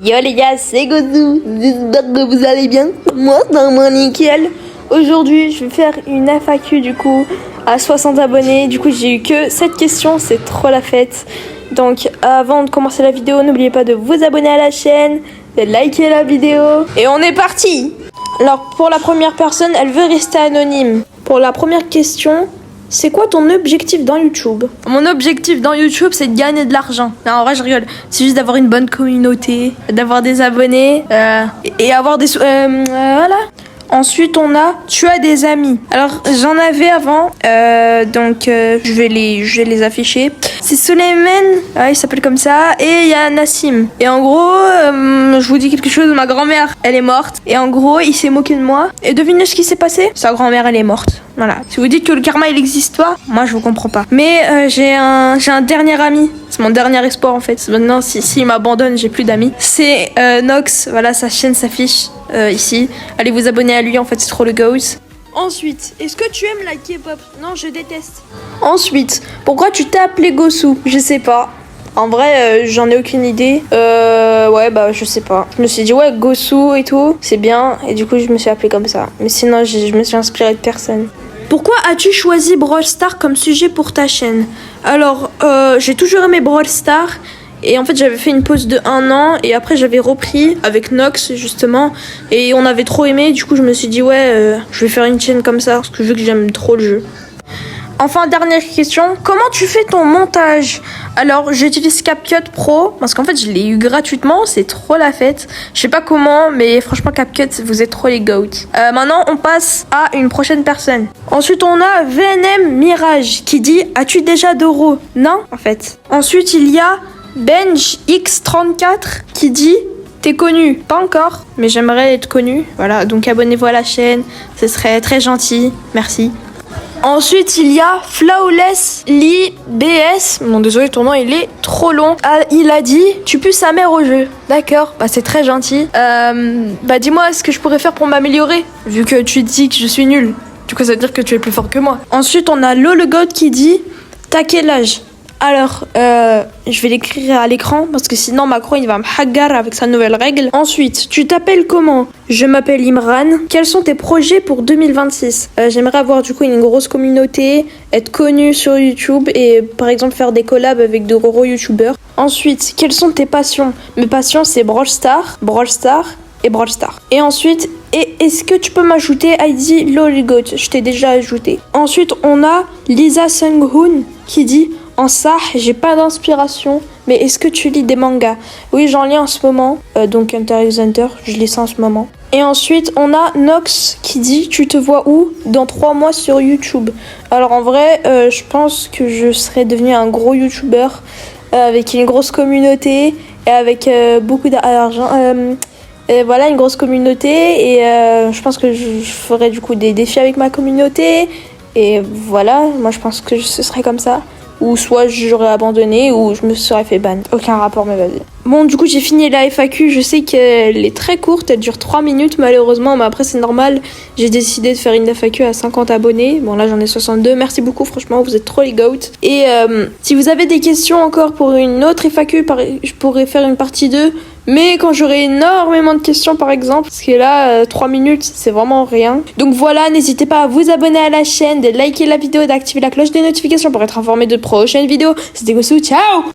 Yo les gars, c'est Gozu, j'espère que vous allez bien, moi c'est moi nickel. Aujourd'hui je vais faire une FAQ du coup à 60 abonnés, du coup j'ai eu que 7 questions, c'est trop la fête. Donc avant de commencer la vidéo, n'oubliez pas de vous abonner à la chaîne, de liker la vidéo et on est parti. Alors pour la première personne, elle veut rester anonyme. Pour la première question, c'est quoi ton objectif dans YouTube? Mon objectif dans YouTube, c'est de gagner de l'argent. Non, en vrai, je rigole. C'est juste d'avoir une bonne communauté, d'avoir des abonnés et avoir des... voilà. Ensuite, on a tu as des amis. Alors, j'en avais avant, donc je vais les afficher. C'est Suleiman, il s'appelle comme ça, et il y a Nassim. Et en gros, je vous dis quelque chose, ma grand-mère, elle est morte. Et en gros, il s'est moqué de moi. Et devinez ce qui s'est passé? Sa grand-mère, elle est morte. Voilà. Si vous dites que le karma, il n'existe pas, moi, je vous comprends pas. Mais j'ai un dernier ami. C'est mon dernier espoir, en fait. Maintenant, s'il m'abandonne, j'ai plus d'amis. C'est Nox. Voilà, sa chaîne s'affiche ici. Allez vous abonner à lui, en fait, c'est trop le goes. Ensuite, est-ce que tu aimes la K-pop? Non, je déteste. Ensuite, pourquoi tu t'es appelé Gosu? Je sais pas. En vrai, j'en ai aucune idée. Ouais, bah, je sais pas. Je me suis dit, ouais, Gosu et tout, c'est bien. Et du coup, je me suis appelé comme ça. Mais sinon, je me suis inspirée de personne. Pourquoi as-tu choisi Brawl Stars comme sujet pour ta chaîne? Alors, j'ai toujours aimé Brawl Stars. Et en fait, j'avais fait une pause de 1 an. Et après, j'avais repris avec Nox, justement. Et on avait trop aimé. Du coup, je me suis dit, ouais, je vais faire une chaîne comme ça. Parce que vu que j'aime trop le jeu. Enfin, dernière question. Comment tu fais ton montage? Alors, j'utilise CapCut Pro. Parce qu'en fait, je l'ai eu gratuitement. C'est trop la fête. Je sais pas comment. Mais franchement, CapCut, vous êtes trop les goats. Maintenant, on passe à une prochaine personne. Ensuite, on a VNM Mirage qui dit, as-tu déjà d'euros? Non, en fait. Ensuite, il y a BenjX34 qui dit t'es connu, pas encore, mais j'aimerais être connu. Voilà, donc abonnez-vous à la chaîne, ce serait très gentil, merci. Ensuite, il y a Flawless Lee BS. Bon, désolé, ton nom il est trop long. Il a dit tu pues sa mère au jeu. D'accord, bah c'est très gentil. Bah dis-moi ce que je pourrais faire pour m'améliorer, vu que tu dis que je suis nulle. Du coup, ça veut dire que tu es plus fort que moi. Ensuite, on a LoleGod qui dit t'as quel âge? Alors, je vais l'écrire à l'écran parce que sinon Macron il va me hagar avec sa nouvelle règle. Ensuite, tu t'appelles comment? Je m'appelle Imran. Quels sont tes projets pour 2026? J'aimerais avoir du coup une grosse communauté, être connu sur YouTube et par exemple faire des collabs avec de gros youtubeurs. Ensuite, quelles sont tes passions? Mes passions c'est Brawl Stars et Brawl Stars. Et ensuite, est-ce que tu peux m'ajouter ID LolGoat? Je t'ai déjà ajouté. Ensuite, on a Lisa Sung-hoon qui dit en ça, j'ai pas d'inspiration, mais est-ce que tu lis des mangas? Oui, j'en lis en ce moment, donc Hunter x Hunter, je lis ça en ce moment. Et ensuite, on a Nox qui dit, tu te vois où? Dans 3 mois sur YouTube. Alors en vrai, je pense que je serais devenu un gros YouTuber avec une grosse communauté et avec beaucoup d'argent. Voilà, une grosse communauté et je pense que je ferais du coup des défis avec ma communauté. Et voilà, moi je pense que ce serait comme ça. Ou soit j'aurais abandonné ou je me serais fait ban. Aucun rapport, mais vas-y. Bon, du coup, j'ai fini la FAQ. Je sais qu'elle est très courte. Elle dure 3 minutes, malheureusement. Mais après, c'est normal. J'ai décidé de faire une FAQ à 50 abonnés. Bon, là, j'en ai 62. Merci beaucoup, franchement. Vous êtes trop les goats. Et si vous avez des questions encore pour une autre FAQ, je pourrais faire une partie 2. Mais quand j'aurai énormément de questions, par exemple, parce que là, 3 minutes, c'est vraiment rien. Donc voilà, n'hésitez pas à vous abonner à la chaîne, de liker la vidéo, d'activer la cloche des notifications pour être informé de prochaines vidéos. C'était Gosu, ciao!